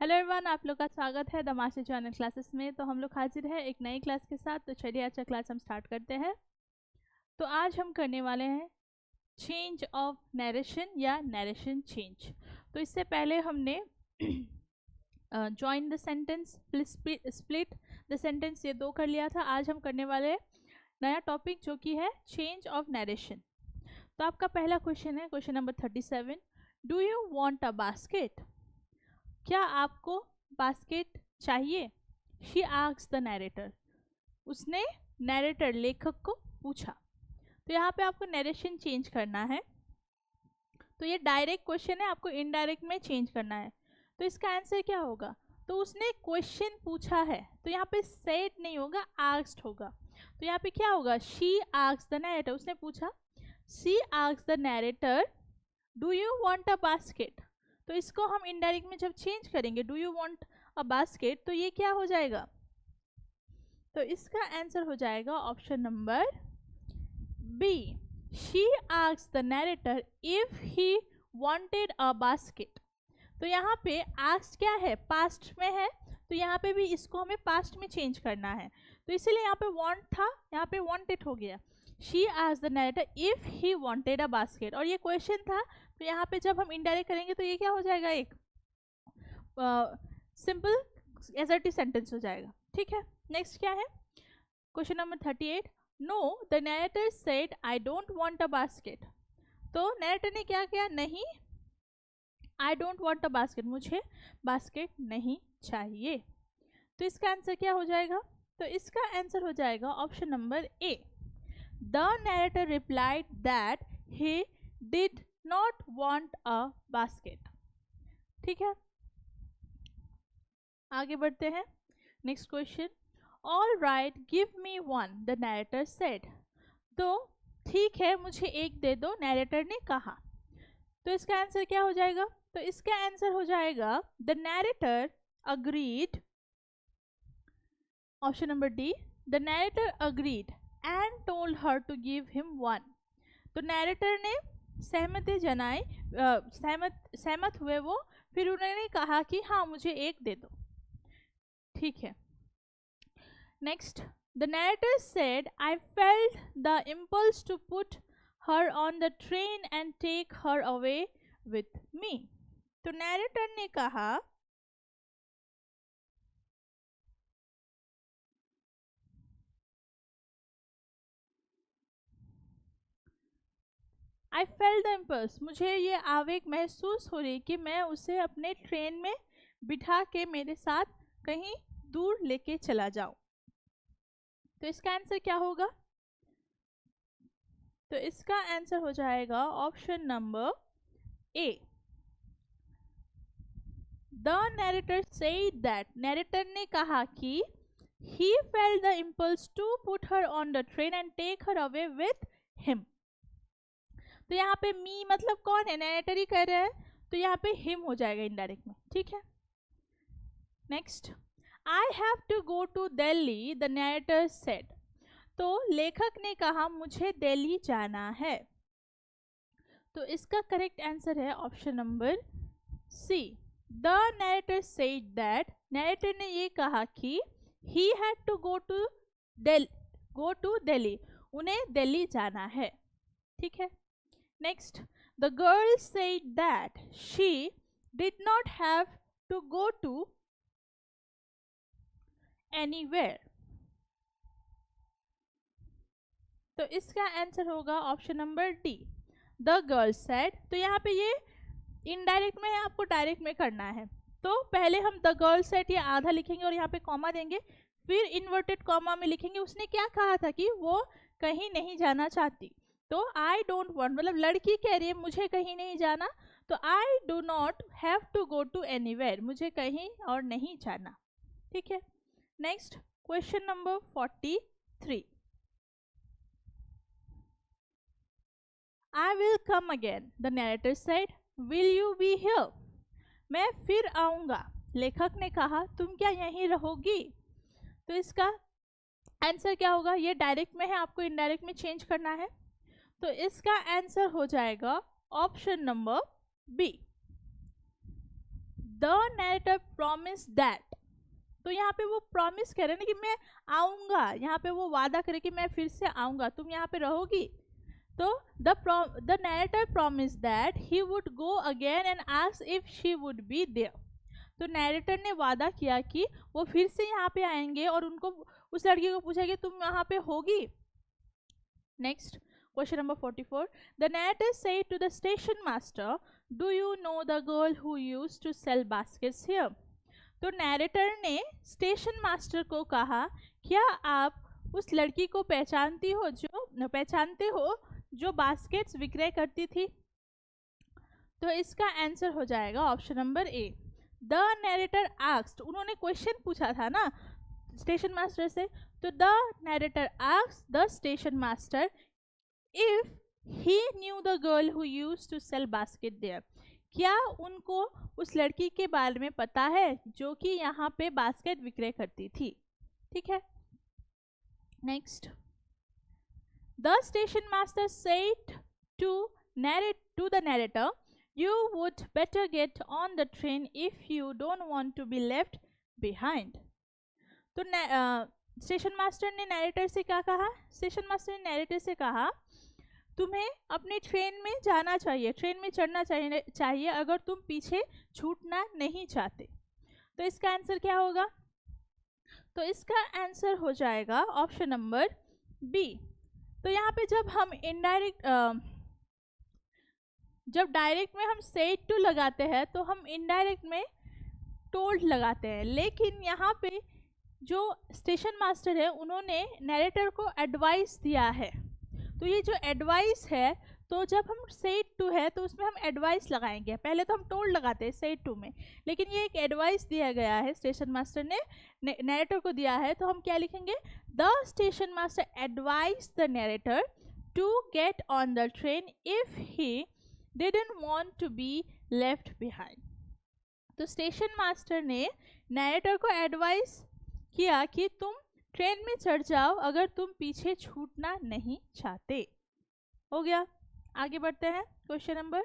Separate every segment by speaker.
Speaker 1: Hello everyone, आप लोग का स्वागत है द मास्टर चैनल क्लासेस में। तो हम लोग हाजिर है एक नई क्लास के साथ। तो चलिए आज का क्लास हम स्टार्ट करते हैं। तो आज हम करने वाले हैं चेंज ऑफ नरेशन या नरेशन चेंज। तो इससे पहले हमने join the sentence, split the sentence, ये दो कर लिया था। आज हम करने वाले हैं नया टॉपिक जो कि है चेंज ऑफ नरेशन। तो आपका पहला क्वेश्चन है question number 37, do you want a basket? क्या आपको बास्केट चाहिए? She asks the narrator. उसने नरेटर लेखक को पूछा। तो यहाँ पे आपको नरेशन चेंज करना है। तो ये डायरेक्ट क्वेश्चन है, आपको इनडायरेक्ट में चेंज करना है। तो इसका आंसर क्या होगा? तो उसने क्वेश्चन पूछा है, तो यहाँ पे सेड नहीं होगा, आस्क्ड होगा। तो यहाँ पे क्या होगा? शी आस्क्स द नरेटर, उसने पूछा। She asks the narrator, do you want a basket? तो इसको हम इनडायरेक्ट में जब चेंज करेंगे, do you want a basket, तो ये क्या हो जाएगा? तो इसका आंसर हो जाएगा option number B. She asks the narrator if he wanted a basket. तो यहाँ पे आस्क्ड क्या है? पास्ट में है। तो यहाँ पे भी इसको हमें पास्ट में चेंज करना है। तो इसीलिए यहाँ पे वांट था, यहाँ पे वांटेड हो गया। She asked the narrator if he wanted a basket, और ये क्वेश्चन था। तो यहाँ पे जब हम इनडायरेक्ट करेंगे तो ये क्या हो जाएगा? एक सिंपल एसर्टिव सेंटेंस हो जाएगा। ठीक है, नेक्स्ट क्या है? Question number 38, know the narrator said I don't want a basket. तो नरेटर ने क्या किया? नहीं, I don't want a basket, मुझे बास्केट नहीं चाहिए। तो इसका आंसर क्या हो जाएगा? तो इसका आंसर हो जाएगा option number A. The narrator replied that he did not want a basket. ठीक है, आगे बढ़ते हैं। Next question, all right give me one, the narrator said. तो ठीक है, मुझे एक दे दो, नरेटर ने कहा। तो इसका आंसर क्या हो जाएगा? तो इसका आंसर हो जाएगा the narrator agreed, option number D. The narrator agreed and told her to give him one. तो नरेटर ने सहमति जनाई, सहमत हुए वो, फिर उन्होंने कहा कि हाँ मुझे एक दे दो। ठीक है, next, the narrator said I felt the impulse to put her on the train and take her away with me. तो नरेटर ने कहा आई फेल्ट द इम्पल्स, मुझे ये आवेग महसूस हो रही कि मैं उसे अपने ट्रेन में बिठा के मेरे साथ कहीं दूर लेके चला जाऊं। तो इसका आंसर क्या होगा? तो इसका आंसर हो जाएगा option number A. The narrator said that, narrator ने कहा कि he felt the impulse to put her on the train and take her away with him। तो यहाँ पे मी मतलब कौन है? नरेटर ही कर रहा है, तो यहाँ पे हिम हो जाएगा इनडायरेक्ट में। ठीक है, next, I have to go to Delhi, the narrator said. तो लेखक ने कहा मुझे दिल्ली जाना है। तो इसका करेक्ट आंसर है option number C. The narrator said that, narrator ने ये कहा कि he had to go to Delhi, उन्हें दिल्ली जाना है। ठीक है, next, the girl said that she did not have to go to anywhere। तो इसका आंसर होगा option number D, the girl said। तो यहाँ पे ये इनडायरेक्ट में है, आपको डायरेक्ट में करना है। तो पहले हम द गर्ल सेट ये आधा लिखेंगे और यहाँ पे कॉमा देंगे, फिर इन्वर्टेड कॉमा में लिखेंगे उसने क्या कहा था कि वो कहीं नहीं जाना चाहती। तो आई डोंट वांट मतलब लड़की कह रही है मुझे कहीं नहीं जाना, तो I do not have to go to anywhere, मुझे कहीं और नहीं जाना। ठीक है, next question number 43, I will come again, the narrator said will you be here. मैं फिर आऊंगा, लेखक ने कहा तुम क्या यहीं रहोगी? तो इसका आंसर क्या होगा? ये डायरेक्ट में है, आपको इनडायरेक्ट में चेंज करना है। तो इसका आंसर हो जाएगा option number B. The narrator promise that, तो यहाँ पे वो प्रॉमिस कह रहे हैं ना कि मैं आऊँगा, यहाँ पे वो वादा करे कि मैं फिर से आऊँगा, तुम यहाँ पे रहोगी। तो the narrator promise that he would go again and ask if she would be there. तो नैरेटर ने वादा किया कि वो फिर से यहाँ पे आएंगे और उनको उस लड़की को पूछा कि तुम यहाँ पे होगी। Next question number 44, the narrator said to the station master, do you know the girl who used to sell baskets here. तो नैरेटर ने स्टेशन मास्टर को कहा, क्या आप उस लड़की को पहचानते हो जो बास्केट्स विक्रय करती थी। तो इसका आंसर हो जाएगा option number A. The narrator asked, उन्होंने क्वेश्चन पूछा था ना स्टेशन मास्टर से, तो the narrator asked the station master if he knew the girl who used to sell basket there, क्या उनको उस लड़की के बारे में पता है जो कि यहाँ पे बास्केट विक्रय करती थी। ठीक है। Next, the station master said to the narrator, you would better get on the train if you don't want to be left behind। तो स्टेशन मास्टर ने नैरेटर से क्या कहा, स्टेशन मास्टर ने नैरेटर से कहा तुम्हें अपनी ट्रेन में जाना चाहिए, ट्रेन में चढ़ना चाहिए अगर तुम पीछे छूटना नहीं चाहते। तो इसका आंसर क्या होगा, तो इसका आंसर हो जाएगा ऑप्शन नंबर बी। तो यहाँ पे जब डायरेक्ट में हम सेड टू लगाते हैं तो हम इनडायरेक्ट में टोल्ड लगाते हैं, लेकिन यहाँ पे जो स्टेशन मास्टर है उन्होंने नैरेटर को एडवाइस दिया है। तो ये जो एडवाइस है, तो जब हम सेड टू है तो उसमें हम एडवाइस लगाएंगे, पहले तो हम टोल्ड लगाते हैं सेड टू में, लेकिन ये एक एडवाइस दिया गया है, स्टेशन मास्टर ने नैरेटर को दिया है, तो हम क्या लिखेंगे, the station master advise the narrator to get on the train if he didn't want to be left behind। तो स्टेशन मास्टर ने नैरेटर को एडवाइस किया कि तुम ट्रेन में चढ़ जाओ अगर तुम पीछे छूटना नहीं चाहते। हो गया, आगे बढ़ते हैं। Question number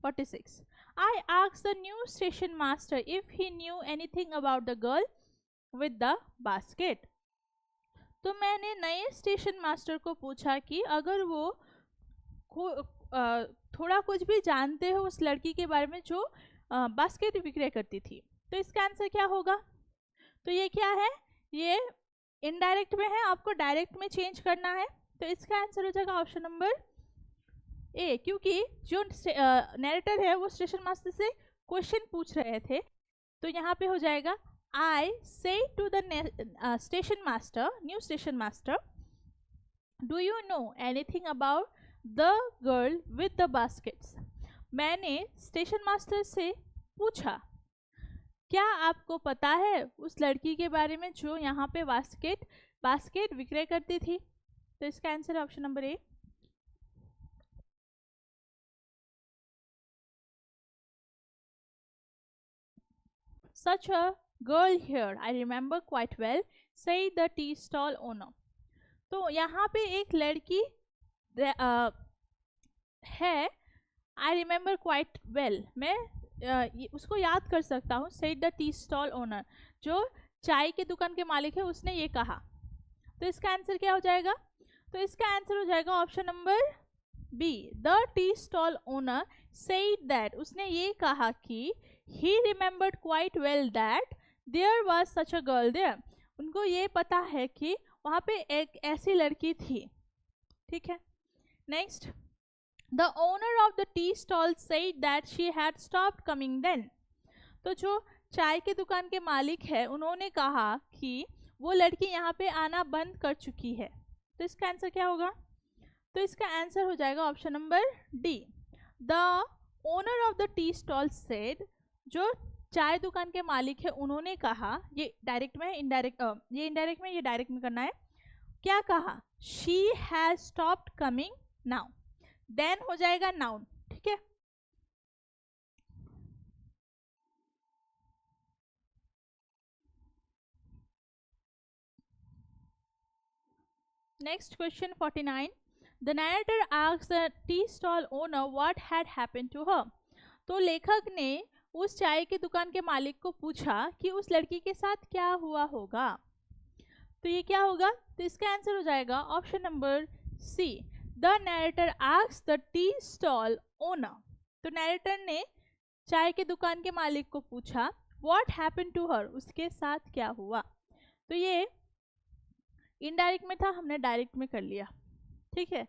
Speaker 1: 46, I asked the new station master if he new anything about the girl with the basket. तो मैंने नए स्टेशन मास्टर को पूछा कि अगर वो थोड़ा कुछ भी जानते हो उस लड़की के बारे में जो बास्केट विक्रय करती थी। तो इसका आंसर क्या होगा, तो ये क्या है, ये इनडायरेक्ट में है, आपको डायरेक्ट में चेंज करना है। तो इसका आंसर हो जाएगा ऑप्शन नंबर ए, क्योंकि जो नैरेटर है वो स्टेशन मास्टर से क्वेश्चन पूछ रहे थे। तो यहाँ पे हो जाएगा I say to the station master, new station master, do you know anything about the girl with the baskets. मैंने स्टेशन मास्टर से पूछा क्या आपको पता है उस लड़की के बारे में जो यहाँ पे बास्केट विक्रय करती थी। तो इसका आंसर है option number A. Such a girl here, I remember quite well, said the tea stall owner। तो यहाँ पे एक लड़की है, आई रिमेंबर क्वाइट वेल, मैं उसको याद कर सकता हूँ, said the tea stall owner, जो चाय की दुकान के मालिक है उसने ये कहा। तो इसका आंसर क्या हो जाएगा, तो इसका आंसर हो जाएगा option number B, the tea stall owner said that, उसने ये कहा कि he remembered quite well that there was such a girl there, उनको ये पता है कि वहाँ पे एक ऐसी लड़की थी। ठीक है। Next, the owner of the tea stall said that she had stopped coming then. तो जो चाय की दुकान के मालिक है उन्होंने कहा कि वो लड़की यहाँ पे आना बंद कर चुकी है। तो इसका आंसर क्या होगा, तो इसका आंसर हो जाएगा option number D, the owner of the tea stall said, जो चाय दुकान के मालिक है उन्होंने कहा, ये डायरेक्ट में इनडायरेक्ट, ये इनडायरेक्ट में, ये डायरेक्ट में करना है, क्या कहा, she has stopped coming now, then हो जाएगा नाउन। ठीक है। Next question 49, the narrator asked the tea stall owner what had happened to her. तो लेखक ने उस चाय की दुकान के मालिक को पूछा कि उस लड़की के साथ क्या हुआ होगा। तो ये क्या होगा, तो इसका आंसर हो जाएगा option number C, the narrator asked the tea stall owner. तो नैरेटर ने चाय की दुकान के मालिक को पूछा व्हाट हैपेंड टू हर, उसके साथ क्या हुआ। तो ये इनडायरेक्ट में था, हमने डायरेक्ट में कर लिया, ठीक है।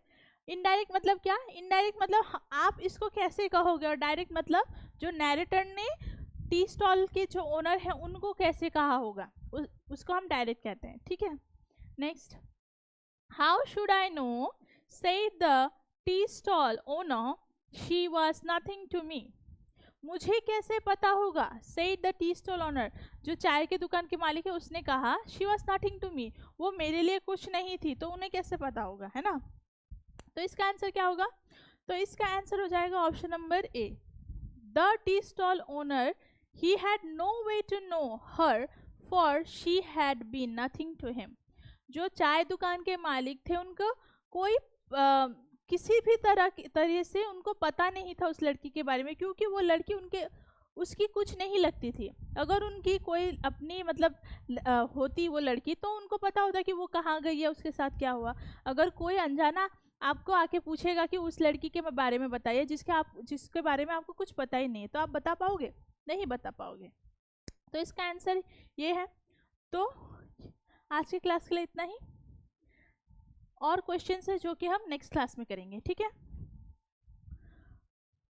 Speaker 1: इनडायरेक्ट मतलब क्या, इनडायरेक्ट मतलब आप इसको कैसे कहोगे, और डायरेक्ट मतलब जो नैरेटर ने टी स्टॉल के जो ओनर है उनको कैसे कहा होगा, उसको हम डायरेक्ट कहते हैं, ठीक है। Next, how should I know said the tea stall owner she was nothing to me. मुझे कैसे पता होगा, said the tea stall owner, जो चाय की दुकान के मालिक है उसने कहा she was nothing to me, वो मेरे लिए कुछ नहीं थी, तो उन्हें कैसे पता होगा, है ना। तो इसका आंसर क्या होगा, तो इसका आंसर हो जाएगा option number A, the tea stall owner he had no way to know her for she had been nothing to him. जो चाय दुकान के मालिक थे उनको कोई किसी भी तरह से उनको पता नहीं था उस लड़की के बारे में, क्योंकि वो लड़की उसकी कुछ नहीं लगती थी। अगर उनकी कोई अपनी मतलब होती वो लड़की, तो उनको पता होता कि वो कहाँ गई है, उसके साथ क्या हुआ। अगर कोई अनजाना आपको आके पूछेगा कि उस लड़की के बारे में बताइए जिसके बारे में आपको कुछ पता ही नहीं है, तो आप बता पाओगे, नहीं बता पाओगे। तो इसका आंसर ये है। तो आज की क्लास के लिए इतना ही, और क्वेश्चंस है जो कि हम नेक्स्ट क्लास में करेंगे, ठीक है।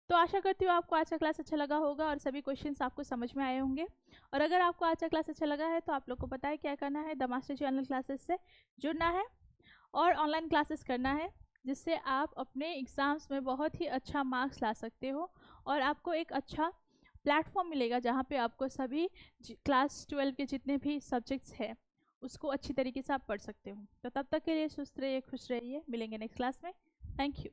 Speaker 1: तो आशा करती हूँ आपको आज का क्लास अच्छा लगा होगा और सभी क्वेश्चंस आपको समझ में आए होंगे। और अगर आपको आज का क्लास अच्छा लगा है तो आप लोग को पता है क्या करना है, the master ji online classes से जुड़ना है और ऑनलाइन क्लासेस करना है, जिससे आप अपने एग्ज़ाम्स में बहुत ही अच्छा मार्क्स ला सकते हो और आपको एक अच्छा प्लेटफॉर्म मिलेगा जहाँ पे आपको सभी क्लास 12 के जितने भी सब्जेक्ट्स हैं उसको अच्छी तरीके से आप पढ़ सकते हो। तो तब तक के लिए सुस्त रहिए, खुश रहिए, मिलेंगे नेक्स्ट क्लास में। Thank you.